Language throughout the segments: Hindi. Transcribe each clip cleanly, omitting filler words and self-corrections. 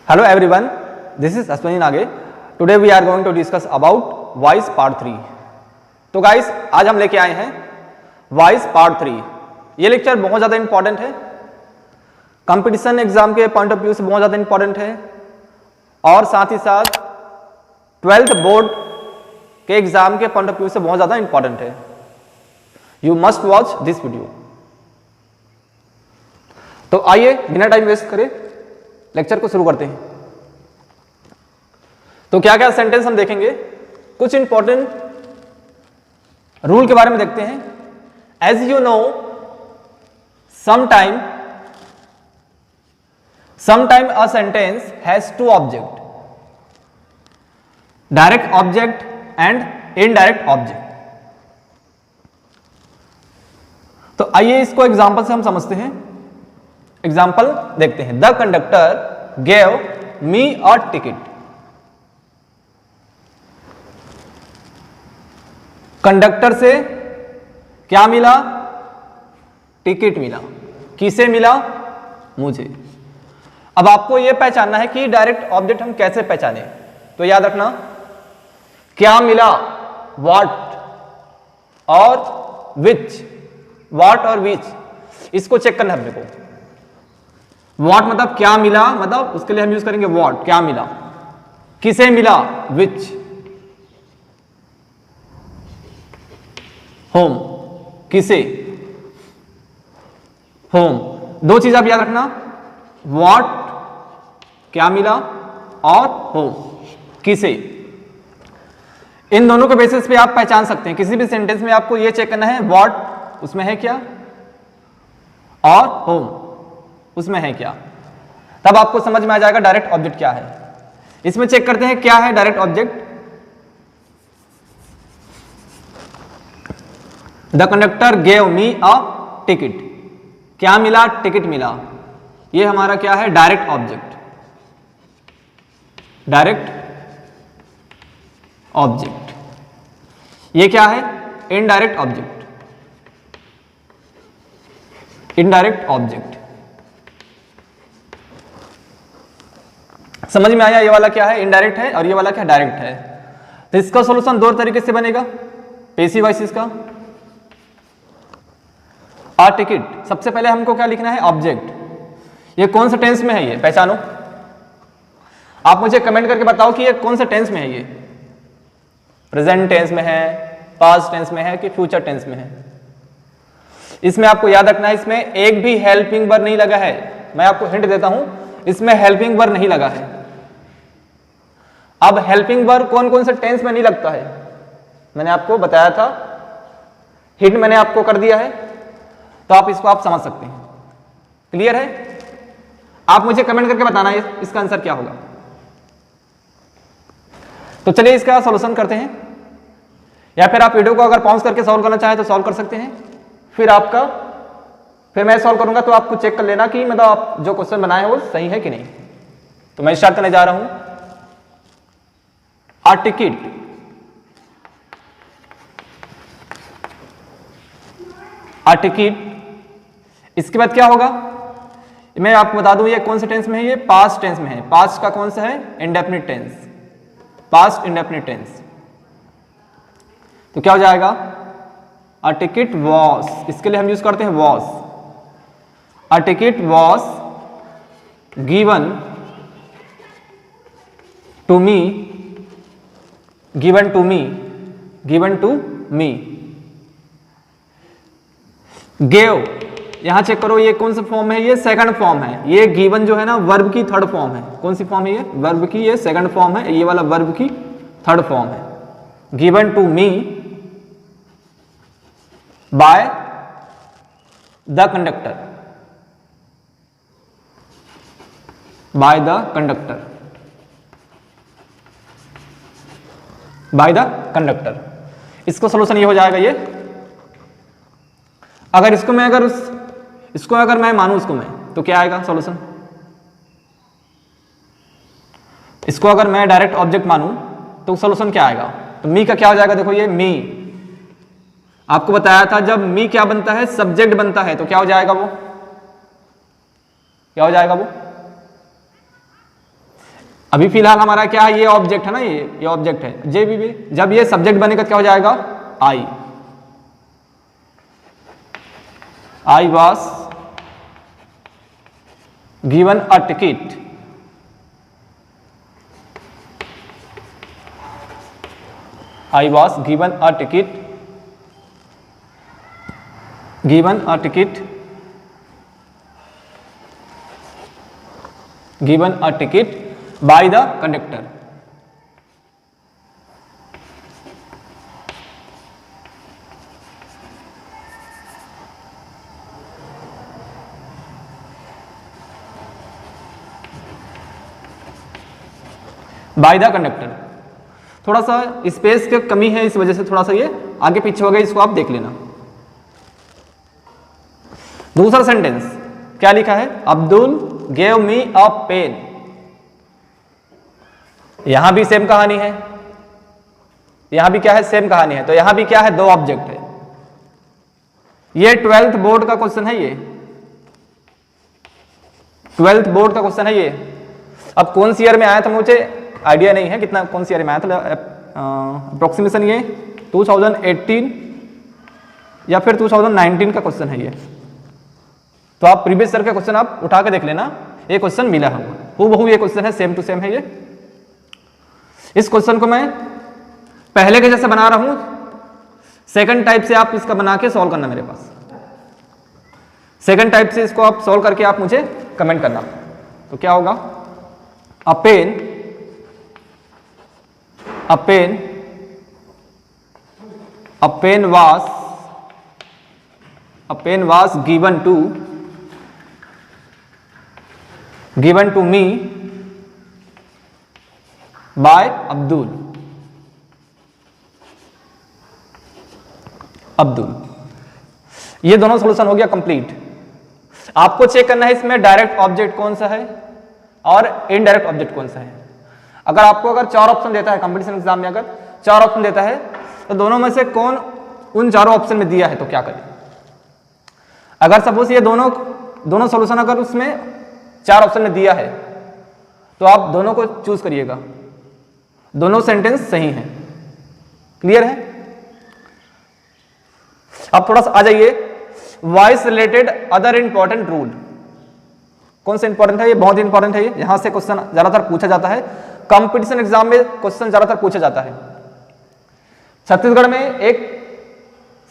Hello everyone, this is Ashwini Nage. Today we are going to discuss about voice part 3. तो गाइस आज हम लेके आए हैं वॉइस पार्ट 3. ये लेक्चर बहुत ज़्यादा इंपॉर्टेंट है, कंपटीशन एग्जाम के पॉइंट ऑफ व्यू से बहुत ज़्यादा इंपॉर्टेंट है और साथ ही साथ 12th बोर्ड के एग्जाम के पॉइंट ऑफ व्यू से बहुत ज़्यादा इंपॉर्टेंट है. You must watch this video. तो आइए बिना टाइम वेस्ट करे लेक्चर को शुरू करते हैं. तो क्या क्या सेंटेंस हम देखेंगे, कुछ इंपॉर्टेंट रूल के बारे में देखते हैं. As you know, sometime a sentence has two object, direct object and indirect object. तो आइए इसको एग्जांपल से हम समझते हैं. एग्जाम्पल देखते हैं. The conductor gave me a ticket. Conductor से क्या मिला? टिकट मिला. किसे मिला? मुझे. अब आपको यह पहचानना है कि डायरेक्ट ऑब्जेक्ट हम कैसे पहचाने. तो याद रखना, क्या मिला, व्हाट और विच. व्हाट और विच इसको चेक करना है अपने को. व्हाट मतलब क्या मिला, मतलब उसके लिए हम यूज करेंगे व्हाट, क्या मिला. किसे मिला, विच. होम, किसे, होम. दो चीज आप याद रखना, व्हाट क्या मिला और होम किसे. इन दोनों के बेसिस पे आप पहचान सकते हैं. किसी भी सेंटेंस में आपको यह चेक करना है व्हाट उसमें है क्या और होम उसमें है क्या. तब आपको समझ में आ जाएगा डायरेक्ट ऑब्जेक्ट क्या है. इसमें चेक करते हैं क्या है direct object. The conductor gave me a ticket. क्या मिला? टिकट मिला. ये हमारा क्या है? Direct object. Direct object. ये क्या है? Indirect object. Indirect object. समझ में आया? ये वाला क्या है? इनडायरेक्ट है और ये वाला क्या? डायरेक्ट है. तो इसका सॉल्यूशन दो तरीके से बनेगा. पैसिव वॉइस का आ टिकट. सबसे पहले हमको क्या लिखना है? ऑब्जेक्ट. ये कौन से टेंस में है, ये पहचानो. आप मुझे कमेंट करके बताओ कि ये कौन से टेंस में है. ये प्रेजेंट टेंस में है, पास्ट टेंस में है कि फ्यूचर टेंस में है. इसमें आपको याद रखना है, इसमें एक भी हेल्पिंग वर्ब नहीं लगा है. मैं आपको हिंट देता हूं, इसमें हेल्पिंग वर्ब नहीं लगा है. अब हेल्पिंग वर्ब कौन कौन से टेंस में नहीं लगता है मैंने आपको बताया था, हिंट मैंने आपको कर दिया है. तो आप इसको आप समझ सकते हैं. क्लियर है? आप मुझे कमेंट करके बताना इसका आंसर क्या होगा. तो चलिए इसका सॉल्यूशन करते हैं. या फिर आप वीडियो को अगर पॉज करके सॉल्व करना चाहें तो सॉल्व कर सकते हैं. फिर मैं सॉल्व करूंगा तो आपको चेक कर लेना कि मतलब आप जो क्वेश्चन बनाए हैं वो सही है कि नहीं. तो मैं स्टार्ट करने जा रहा हूं. आ टिकट. आ टिकट. इसके बाद क्या होगा मैं आपको बता दूं, ये कौन से टेंस में है? ये पास्ट टेंस में है. पास्ट का कौन सा है? Indefinite tense. Past indefinite tense. तो क्या हो जाएगा? A ticket was. इसके लिए हम यूज करते हैं was. A ticket was given to me. Given to me. Given to me. Gave, यहां चेक करो ये कौन सा फॉर्म है? ये सेकंड फॉर्म है. ये गिवन जो है ना वर्ब की थर्ड फॉर्म है. कौन सी फॉर्म है? ये वर्ब की ये सेकंड फॉर्म है. ये वाला वर्ब की थर्ड फॉर्म है. Given to me by the conductor. By the conductor. By the conductor. इसको सोल्यूशन ये हो जाएगा. ये अगर इसको मैं मानूं इसको मैं, तो क्या आएगा सॉल्यूशन? इसको अगर मैं डायरेक्ट ऑब्जेक्ट मानूं तो सॉल्यूशन क्या आएगा? तो मी का क्या हो जाएगा? देखो ये मी. आपको बताया था जब मी क्या बनता है? सब्जेक्ट बनता है. तो क्या हो जाएगा वो? क्या हो जाएगा वो? अभी फिलहाल हमारा क्या है, ये ऑब्जेक्ट है ना, ये ऑब्जेक्ट है जे बी बी। जब ये सब्जेक्ट बनेगा क्या हो जाएगा, I was given a ticket, I was given a ticket, given a ticket, given a ticket bye the conductor. By the conductor, थोड़ा सा स्पेस की कमी है, इस वजह से थोड़ा सा ये आगे पीछे हो गया, इसको आप देख लेना। दूसरा सेंटेंस क्या लिखा है, अब्दुल गेव मी अ पेन। यहां भी सेम कहानी है, यहां भी क्या है, सेम कहानी है। तो यहां भी क्या है, दो ऑब्जेक्ट है। ये 12th बोर्ड का क्वेश्चन है, ये 12th बोर्ड का क्वेश्चन है ये। अब कौन सी ईयर में आया था मुझे आइडिया नहीं है, कितना कौन सी ईयर में आया था, अप्रोक्सीमेशन ये 2018 या फिर 2019 का क्वेश्चन है ये। तो आप प्रीवियस ईयर का क्वेश्चन आप उठा के देख लेना, ये क्वेश्चन मिला हमको, हूबहू ये क्वेश्चन है, सेम टू सेम है ये। इस क्वेश्चन को मैं पहले के जैसे बना रहा हूं, सेकंड टाइप से आप इसका बना के सॉल्व करना मेरे पास। सेकंड टाइप से इसको आप सॉल्व करके आप मुझे कमेंट करना। तो क्या होगा, a pen, a pen, a pen was, a pen was given to me by Abdul. ये दोनों सॉल्यूशन हो गया कंप्लीट। आपको चेक करना है इसमें डायरेक्ट ऑब्जेक्ट कौन सा है और इनडायरेक्ट ऑब्जेक्ट कौन सा है। अगर आपको अगर 4 ऑप्शन देता है कंपटीशन एग्जाम में, अगर 4 ऑप्शन देता है तो दोनों में से कौन उन चारों ऑप्शन में दिया है, तो क्या करें। अगर सपोज ये दोनों सॉल्यूशन अगर उसमें 4 ऑप्शन में दिया है तो आप दोनों को चूज करिएगा, दोनों सेंटेंस सही हैं। क्लियर है। अब थोड़ा सा आ जाइए, voice related other important rule. कौन सा इंपॉर्टेंट है, ये बहुत इंपॉर्टेंट है। ये यहां से क्वेश्चन ज्यादातर पूछा जाता है, कंपटीशन एग्जाम में क्वेश्चन ज्यादातर पूछा जाता है। छत्तीसगढ़ में एक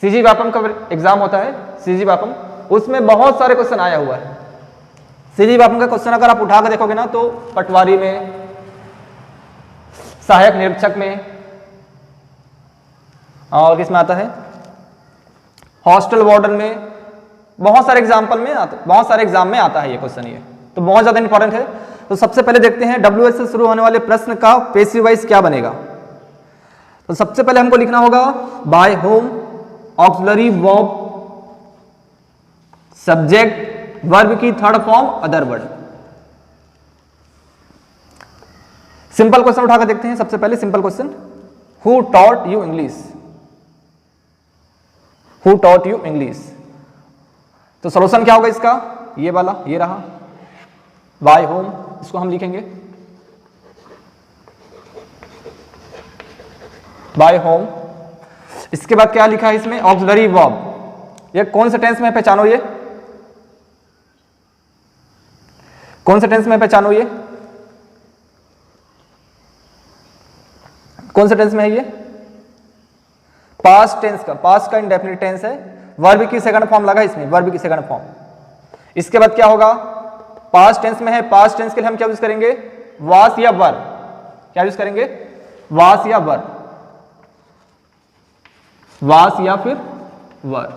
सीजी व्यापम का एग्जाम होता है, सीजी व्यापम, उसमें बहुत सारे क्वेश्चन आया हुआ है। सीजी व्यापम का क्वेश्चन अगर आप उठा कर देखोगे ना, तो पटवारी में, सहायक निरीक्षक में, और किसमें आता है, हॉस्टल वार्डन में, बहुत सारे एग्जाम्पल में आता, बहुत सारे एग्जाम में आता है ये क्वेश्चन। ये तो बहुत ज्यादा इंपॉर्टेंट है। तो सबसे पहले देखते हैं WH से शुरू होने वाले प्रश्न का पेसिव वॉइस क्या बनेगा। तो सबसे पहले हमको लिखना होगा by whom, auxiliary verb, subject, verb की third form, other word. Simple question उठाकर देखते हैं। सबसे पहले simple question, who taught you English, who taught you English. तो सॉल्यूशन क्या होगा इसका, ये वाला, ये रहा बाय होम, इसको हम लिखेंगे बाय होम। इसके बाद क्या लिखा है इसमें, ऑक्सिलरी वर्ब। ये कौन से टेंस में पहचानो, ये कौन से टेंस में पहचानो, ये कौन से टेंस में है, ये पास्ट टेंस का, पास्ट का इंडेफिनिट टेंस है। वर्ब की सेकंड फॉर्म लगा इसमें, वर्ब की सेकंड फॉर्म। इसके बाद क्या होगा, पास्ट टेंस में है, पास्ट टेंस के लिए हम क्या यूज करेंगे, वास या वर। क्या यूज करेंगे, वास या वर, वास या फिर वर।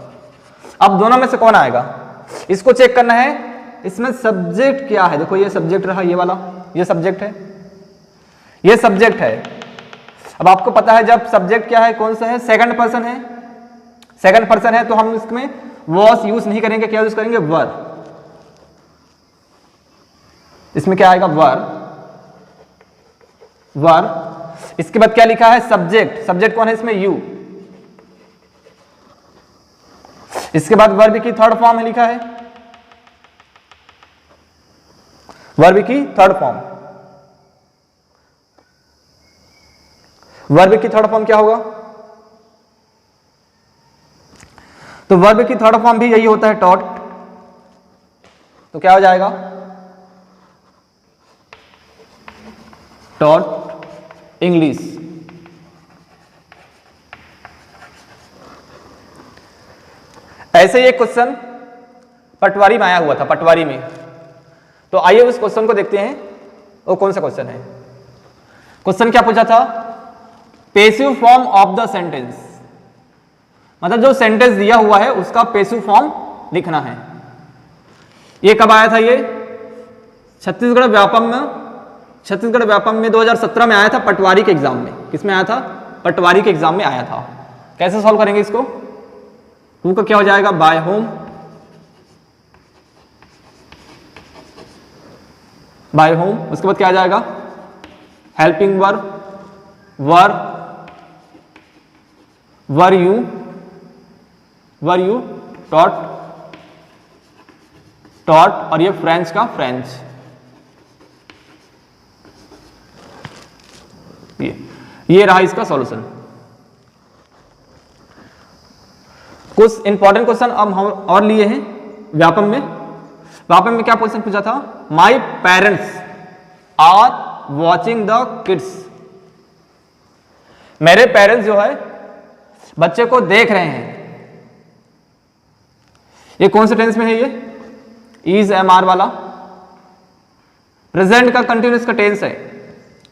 अब दोनों में से कौन आएगा, इसको चेक करना है। इसमें सब्जेक्ट क्या है, देखो ये सब्जेक्ट रहा, ये वाला, ये सब्जेक्ट है, ये सब्जेक्ट है। अब आपको पता है जब सब्जेक्ट क्या है, कौन सा है, सेकंड पर्सन है, सेकंड पर्सन है, तो हम इसमें वॉस यूज नहीं करेंगे, क्या यूज करेंगे, वर। इसमें क्या आएगा, वर, वर। इसके बाद क्या लिखा है, सब्जेक्ट, सब्जेक्ट कौन है इसमें, यू। इसके बाद वर्ब की थर्ड फॉर्म में लिखा है, वर्ब की थर्ड फॉर्म। वर्ब की थर्ड फॉर्म क्या होगा? तो वर्ब की थर्ड फॉर्म भी यही होता है, टॉट। तो क्या हो जाएगा? Taught English. ऐसे ही एक क्वेश्चन पटवारी में आया हुआ था, पटवारी में। तो आइए उस क्वेश्चन को देखते हैं, वो कौन सा क्वेश्चन है। क्वेश्चन क्या पूछा था? Passive form of the sentence, मतलब जो सेंटेंस दिया हुआ है उसका पैसिव फॉर्म लिखना है। ये कब आया था? ये छत्तीसगढ़ व्यापम में 2017 में आया था, पटवारी के एग्जाम में। किसमें आया था? पटवारी के एग्जाम में आया था। कैसे सॉल्व करेंगे इसको? हु का क्या हो जाएगा? By whom, by whom. उसके बाद क्या आ जाएगा? Helping verb, were you, taught, और ये फ्रेंच का फ्रेंच। ये रहा इसका सॉल्यूशन। कुछ इंपॉर्टेंट क्वेश्चन अब हम और लिए हैं व्यापम में। व्यापम में क्या क्वेश्चन पूछा था? My parents are watching the kids. मेरे पेरेंट्स जो है बच्चे को देख रहे हैं। ये कौन से टेंस में है? ये इज एम आर वाला, प्रेजेंट का कंटिन्यूस का टेंस है।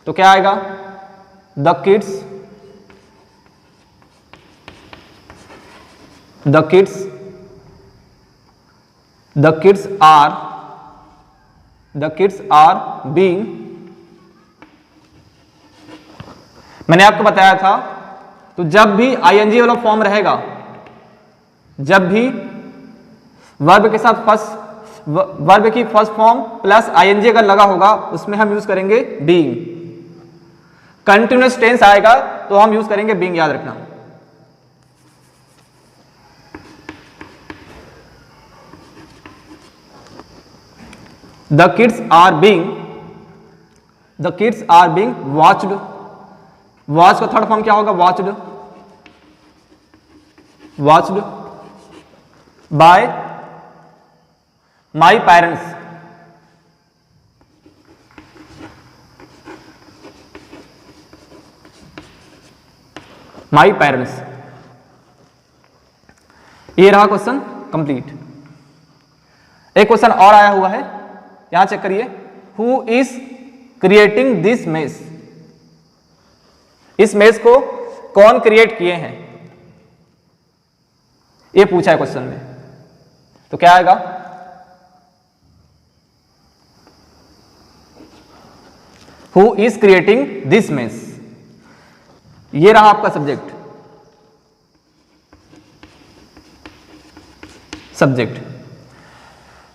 तो क्या आएगा? The kids are being. मैंने आपको बताया था, तो जब भी आईएनजी वाला फॉर्म रहेगा, जब भी वर्ब के साथ वर्ब की फर्स्ट फॉर्म प्लस आईएनजी अगर लगा होगा, उसमें हम यूज करेंगे बीइंग। कंटिन्यूअस टेंस आएगा तो हम यूज करेंगे बीइंग, याद रखना। The kids are being watched. Watch का थर्ड फॉर्म क्या होगा? Watched by my parents. ये रहा क्वेश्चन कंप्लीट। एक क्वेश्चन और आया हुआ है, यहां चेक करिए। Who is creating this mess? इस मेस को कौन क्रिएट किए हैं? ये पूछा है क्वेश्चन में। तो क्या आएगा? Who is creating this mess. ये रहा आपका सब्जेक्ट।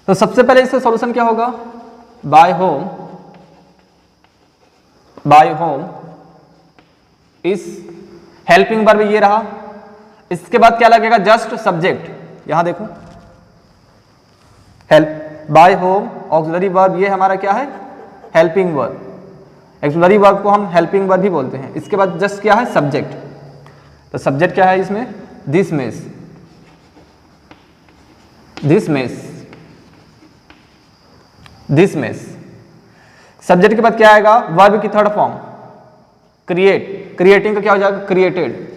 तो सबसे पहले इसका सॉल्यूशन क्या होगा? बाय होम इस हेल्पिंग वर्ब, ये रहा। इसके बाद क्या लगेगा? Just subject. यहां देखो, help, by whom, auxiliary verb, ये हमारा क्या है? Helping verb. ऑक्सिलरी वर्ब को हम हेल्पिंग वर्ब भी बोलते हैं। इसके बाद जस्ट क्या है? सब्जेक्ट। तो सब्जेक्ट क्या है इसमें? This mess. सब्जेक्ट के बाद क्या आएगा? वर्ब की थर्ड फॉर्म क्रिएटिंग का क्या हो जाएगा? क्रिएटेड।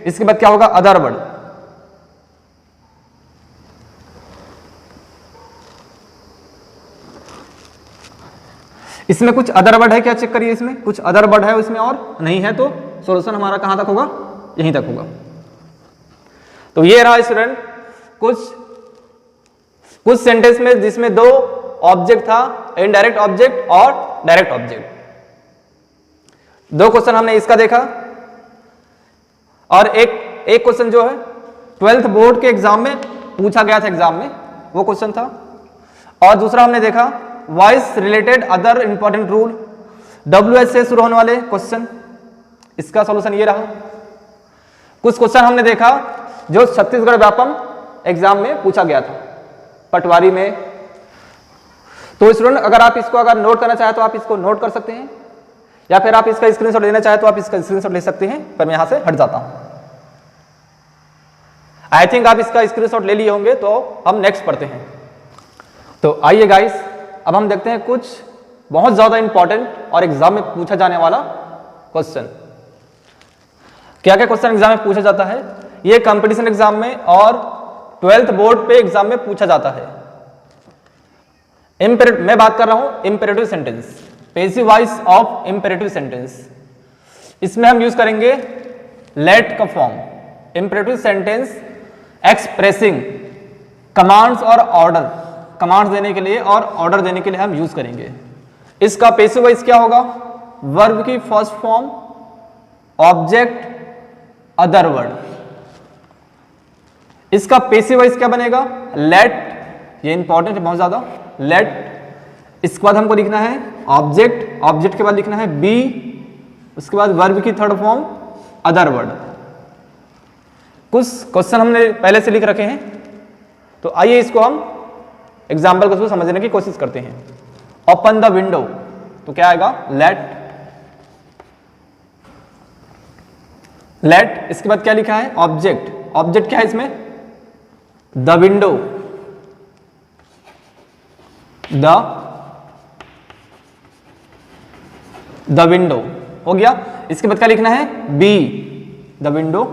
इसके बाद क्या होगा? Other word. इसमें कुछ अदर वर्ड है क्या? चेक करिए, इसमें कुछ अदर वर्ड है, इसमें और नहीं है, तो सॉल्यूशन हमारा कहां तक होगा? यहीं तक होगा। तो ये रहा स्टूडेंट कुछ सेंटेंस में जिसमें दो ऑब्जेक्ट था, इनडायरेक्ट ऑब्जेक्ट और डायरेक्ट ऑब्जेक्ट। दो क्वेश्चन हमने इसका देखा, और एक क्वेश्चन जो है 12th बोर्ड के एग्जाम में पूछा गया था, एग्जाम में वो क्वेश्चन था। और दूसरा हमने देखा voice related other important rule, WH से शुरू होने वाले क्वेश्चन। इसका सॉल्यूशन ये रहा। कुछ क्वेश्चन हमने देखा जो छत्तीसगढ़ व्यापम एग्जाम में पूछा गया था, पटवारी में। तो स्टूडेंट अगर आप इसको अगर नोट करना चाहे तो आप इसको नोट कर सकते हैं, या फिर आप इसका स्क्रीनशॉट लेना चाहे तो आप इसका स्क्रीनशॉट ले सकते हैं, पर मैं यहां से हट जाता हूं। आई थिंक आप इसका स्क्रीनशॉट ले लिए होंगे, तो हम नेक्स्ट पढ़ते हैं। तो आइए गाइस, अब हम देखते हैं कुछ बहुत ज्यादा इंपॉर्टेंट और एग्जाम में पूछा जाने वाला क्वेश्चन। क्या क्या क्वेश्चन एग्जाम में पूछा जाता है, ये कंपटीशन एग्जाम में और 12th बोर्ड पे एग्जाम में पूछा जाता है। मैं बात कर रहा हूं imperative sentence, passive voice of imperative sentence. इसमें हम यूज करेंगे लेट का form. Imperative sentence expressing commands और ऑर्डर, कमांड्स देने के लिए और ऑर्डर देने के लिए हम यूज करेंगे। इसका पैसिव वॉइस क्या होगा, वर्ब की first form, object, other word. इसका पैसिव वॉइस क्या बनेगा, लेट, ये इंपॉर्टेंट है बहुत ज्यादा, लेट। इसके बाद हमको लिखना है ऑब्जेक्ट, ऑब्जेक्ट के बाद लिखना है बी, उसके बाद वर्ब की थर्ड फॉर्म, अदर वर्ड। कुछ क्वेश्चन हमने पहले से लिख रखे हैं, तो आइए इसको हम एग्जाम्पल को समझने की कोशिश करते हैं। ओपन द विंडो, तो क्या आएगा, लेट। लेट, इसके बाद क्या लिखा है, ऑब्जेक्ट। ऑब्जेक्ट क्या है इसमें, द विंडो, द विंडो हो गया। इसके बाद क्या लिखना है, बी, द विंडो,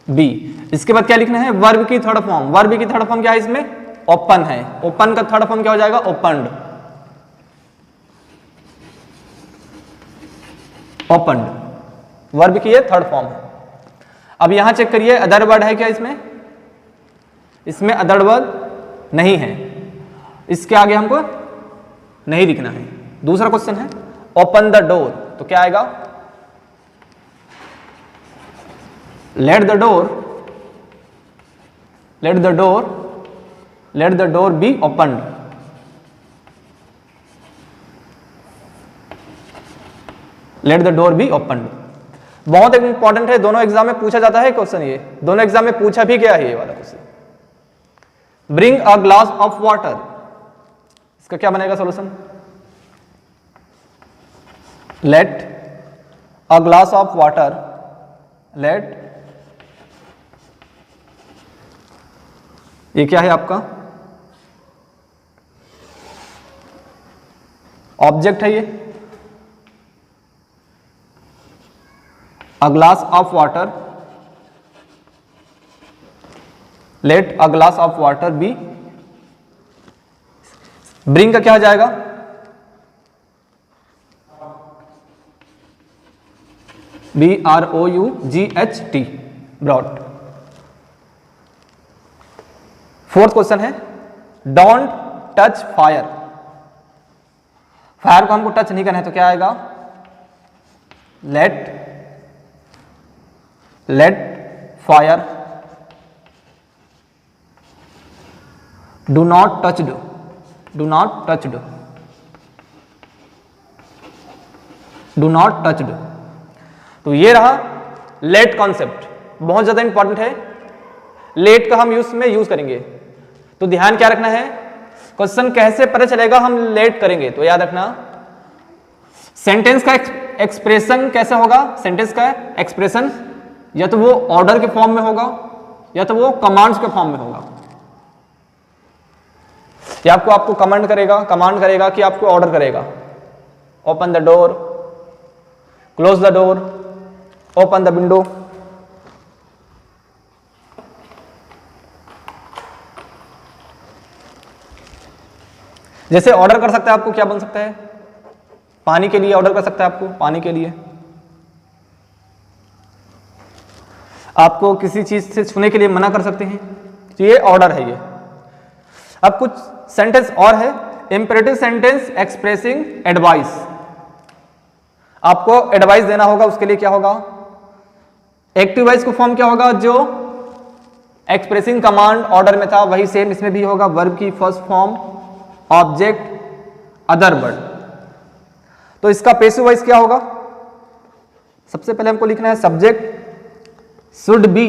बी। इसके बाद क्या लिखना है, वर्ब की थर्ड फॉर्म। वर्ब की थर्ड फॉर्म क्या है इसमें, ओपन है। ओपन का थर्ड फॉर्म क्या हो जाएगा, ओपन्ड, ओपन्ड, वर्ब की ये थर्ड फॉर्म है। अब यहां चेक करिए, अदर वर्ड है क्या इसमें, इसमें अदर वर्ड नहीं है, इसके आगे हमको नहीं लिखना है। दूसरा क्वेश्चन है ओपन द डोर, तो क्या आएगा, let the door, let the door, let the door be opened. Let the door be opened बहुत इंपॉर्टेंट है, दोनों एग्जाम में पूछा जाता है क्वेश्चन, ये दोनों एग्जाम में पूछा भी गया है ये वाला question. Bring a glass of water, इसका क्या बनेगा solution, let a glass of water, let, ये क्या है आपका, ऑब्जेक्ट है ये, a glass of water, let a glass of water be. Bring का क्या हो जाएगा, BROUGHT, ब्रॉट। फोर्थ क्वेश्चन है डोंट टच फायर। फायर को हमको टच नहीं करना है, तो क्या आएगा, let, let fire, do not touched, do not touched, do not touched. तो ये रहा लेट कॉन्सेप्ट, बहुत ज्यादा इंपॉर्टेंट है। लेट का हम यूज करेंगे, तो ध्यान क्या रखना है, क्वेश्चन कैसे पता चलेगा हम लेट करेंगे, तो याद रखना सेंटेंस का एक्सप्रेशन कैसे होगा, सेंटेंस का एक्सप्रेशन या तो वो ऑर्डर के फॉर्म में होगा या तो वो कमांड्स के फॉर्म में होगा। या आपको कमांड करेगा कि आपको ऑर्डर करेगा, open the door, close the door, open the window. जैसे ऑर्डर कर सकता है, आपको क्या बन सकता है, पानी के लिए ऑर्डर कर सकता है, आपको पानी के लिए, आपको किसी चीज से छूने के लिए मना कर सकते हैं, तो ये ऑर्डर है ये। अब कुछ सेंटेंस और है, इंपेरेटिव सेंटेंस एक्सप्रेसिंग एडवाइस। आपको एडवाइस देना होगा, उसके लिए क्या होगा, एक्टिव वॉइस को फॉर्म क्या होगा, जो एक्सप्रेसिंग कमांड ऑर्डर में था वही सेम इसमें भी होगा, वर्ब की first form, object, other word. तो इसका पैसिव वॉइस क्या होगा, सबसे पहले हमको लिखना है सब्जेक्ट शुड बी,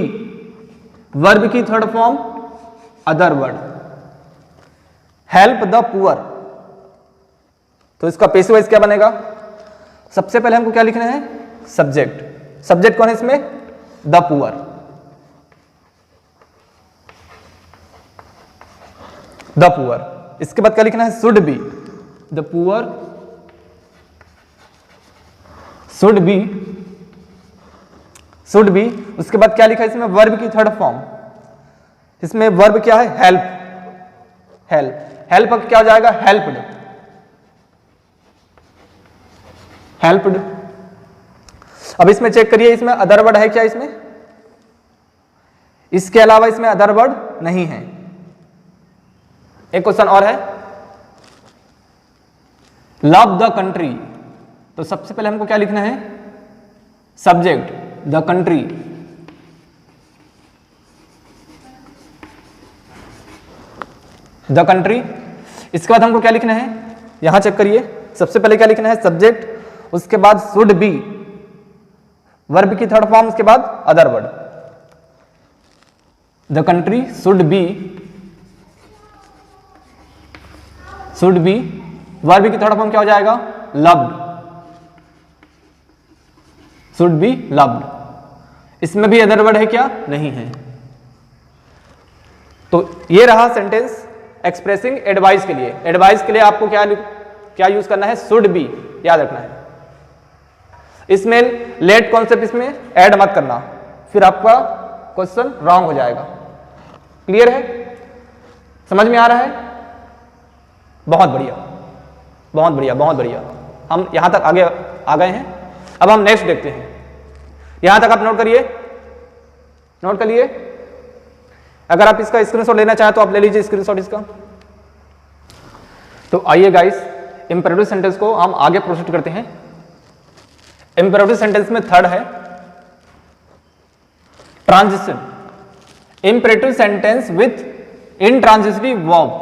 वर्ब की third form, other word. Help the poor, तो इसका पैसिव वॉइस क्या बनेगा? सबसे पहले हमको क्या लिखना है? सब्जेक्ट। सब्जेक्ट कौन है इसमें? The poor. The poor. इसके बाद क्या लिखना है? Should be. The poor should be. Should be. उसके बाद क्या लिखा है इसमें? वर्ब की थर्ड फॉर्म। इसमें वर्ब क्या है? हेल्प। हेल्प। हेल्प क्या हो जाएगा? हेल्प्ड। हेल्प्ड। अब इसमें चेक करिए, इसमें अदर वर्ड है क्या? इसमें इसके अलावा इसमें अदर वर्ड नहीं है। एक क्वेश्चन और है, लव द कंट्री। तो सबसे पहले हमको क्या लिखना है? Subject the country. The country. इसके बाद हमको क्या लिखना है? यहां चेक करिए, सबसे पहले क्या लिखना है? सब्जेक्ट, उसके बाद शुड बी, वर्ब की थर्ड फॉर्म, उसके बाद other word. The country should be, should be, verb की थर्ड फॉर्म क्या हो जाएगा? लव्ड। Should be loved. इसमें भी अदर वर्ड है क्या? नहीं है। तो ये रहा सेंटेंस एक्सप्रेसिंग एडवाइस के लिए। एडवाइस के लिए आपको क्या यूज करना है? शुड बी, याद रखना है। इसमें लेट कॉन्सेप्ट इसमें ऐड मत करना, फिर आपका क्वेश्चन रॉन्ग हो जाएगा। क्लियर है? समझ में आ रहा है? बहुत बढ़िया, बहुत बढ़िया, बहुत बढ़िया। हम यहां तक आगे आ गए हैं। अब हम नेक्स्ट देखते हैं। यहां तक आप नोट करिए, नोट कर लिए। अगर आप इसका स्क्रीनशॉट लेना चाहें तो आप ले लीजिए स्क्रीनशॉट इसका। तो आइए गाइस, इंपेरेटिव सेंटेंस को हम आगे प्रोसीड करते हैं। इंपेरेटिव सेंटेंस में थर्ड है transition. Imperative sentence with intransitive verb.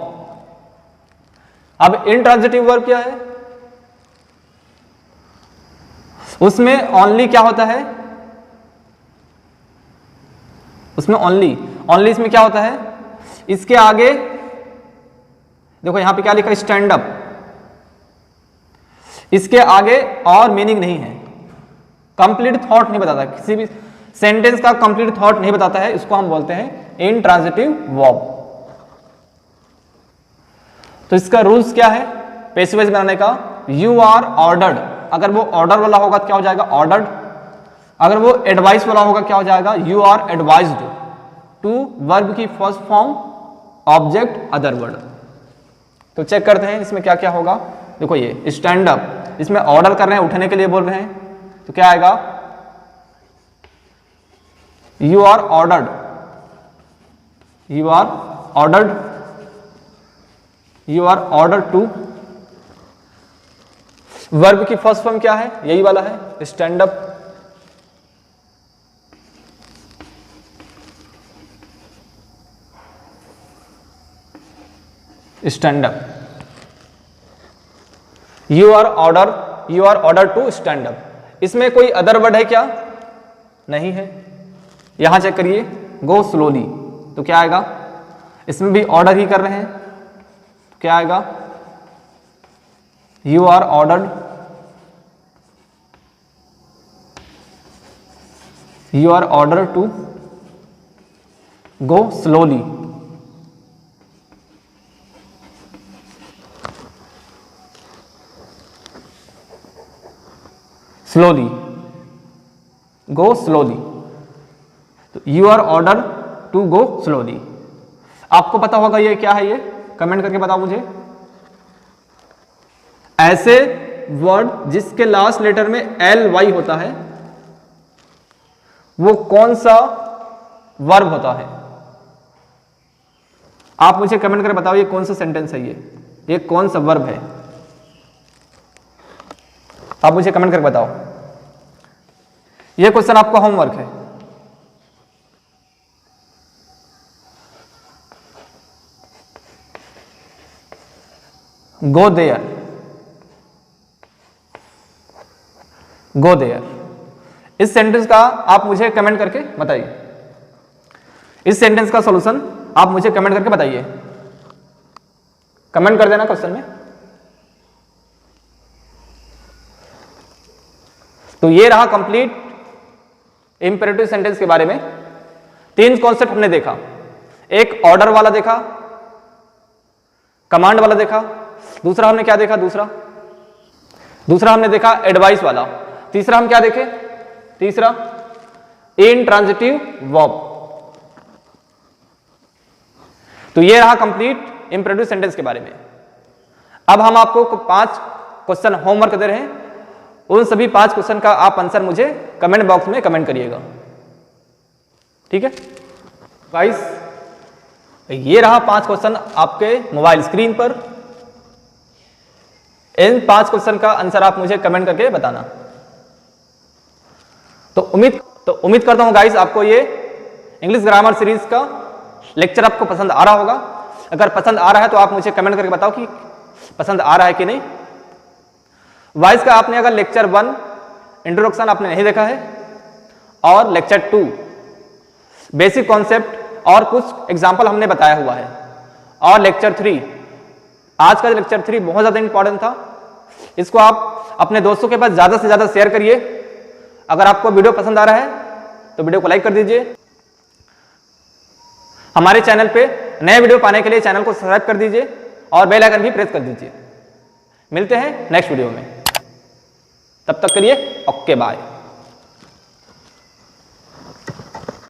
अब इंट्रांजिटिव वर्ब क्या है? उसमें ओनली क्या होता है? उसमें ओनली, ओनली इसमें क्या होता है? इसके आगे देखो यहां पे क्या लिखा है? Stand up. इसके आगे और मीनिंग नहीं है, कंप्लीट थॉट नहीं बताता, किसी भी सेंटेंस का कंप्लीट थॉट नहीं बताता है। इसको हम बोलते हैं इंट्रांजिटिव वर्ब। तो इसका रूल्स क्या है पैसिव वॉइस बनाने का? You are ordered. अगर वो ऑर्डर वाला होगा तो क्या हो जाएगा? ऑर्डर्ड। अगर वो एडवाइस वाला होगा क्या हो जाएगा? You are advised. To verb की first form, object, other word. तो चेक करते हैं इसमें क्या क्या होगा। देखो ये स्टैंड अप, इसमें ऑर्डर कर रहे हैं, उठने के लिए बोल रहे हैं, तो क्या आएगा? You are ordered. You are ordered. You are ordered to. Verb की फर्स्ट फॉर्म क्या है? यही वाला है, stand up. Stand up. You are order to stand up. इसमें कोई अदर वर्ड है क्या? नहीं है। यहां चेक करिए, गो स्लोली, तो क्या आएगा? इसमें भी ऑर्डर ही कर रहे हैं, तो क्या आएगा? You are ordered. You are order to go slowly. Slowly, go slowly. तो you are order to go slowly. आपको पता होगा ये क्या है? ये कमेंट करके बताओ मुझे। ऐसे वर्ड जिसके लास्ट लेटर में एल वाई होता है वो कौन सा वर्ब होता है? आप मुझे कमेंट करके बताओ ये कौन सा सेंटेंस है, ये कौन सा वर्ब है? आप मुझे कमेंट करके बताओ। ये क्वेश्चन आपका होमवर्क है। Go there. Go there. इस सेंटेंस का आप मुझे कमेंट करके बताइए। इस सेंटेंस का सॉल्यूशन आप मुझे कमेंट करके बताइए। कमेंट कर देना क्वेश्चन में। तो ये रहा कंप्लीट इंपेरेटिव सेंटेंस के बारे में। 3 कॉन्सेप्ट हमने देखा, एक ऑर्डर वाला देखा, कमांड वाला देखा, दूसरा हमने क्या देखा, दूसरा हमने देखा एडवाइस वाला, तीसरा हम क्या देखे, तीसरा इंट्रांजिटिव वर्ब। तो ये रहा कंप्लीट इंपेरेटिव सेंटेंस के बारे में। अब हम आपको 5 क्वेश्चन होमवर्क दे रहे हैं, उन सभी 5 क्वेश्चन का आप आंसर मुझे कमेंट बॉक्स में कमेंट करिएगा, ठीक है गाइस। ये रहा 5 क्वेश्चन आपके मोबाइल स्क्रीन पर। इन 5 क्वेश्चन का आंसर आप मुझे कमेंट करके बताना। तो उम्मीद करता हूं गाइस आपको ये इंग्लिश ग्रामर सीरीज का लेक्चर आपको पसंद आ रहा होगा। अगर पसंद आ रहा है तो आप मुझे कमेंट करके बताओ कि पसंद आ रहा है कि नहीं। वॉइस का आपने अगर लेक्चर 1 इंट्रोडक्शन आपने नहीं देखा है और लेक्चर 2 बेसिक कॉन्सेप्ट और कुछ एग्जाम्पल हमने बताया हुआ है, और लेक्चर 3 आज का लेक्चर 3 बहुत ज्यादा इंपॉर्टेंट था। इसको आप अपने दोस्तों के पास ज्यादा से ज्यादा शेयर करिए। अगर आपको वीडियो पसंद आ रहा है तो वीडियो को लाइक कर दीजिए। हमारे चैनल पे नए वीडियो पाने के लिए चैनल को सब्सक्राइब कर दीजिए और बेल आइकन भी प्रेस कर दीजिए। मिलते हैं नेक्स्ट वीडियो में, तब तक के लिए ओके बाय।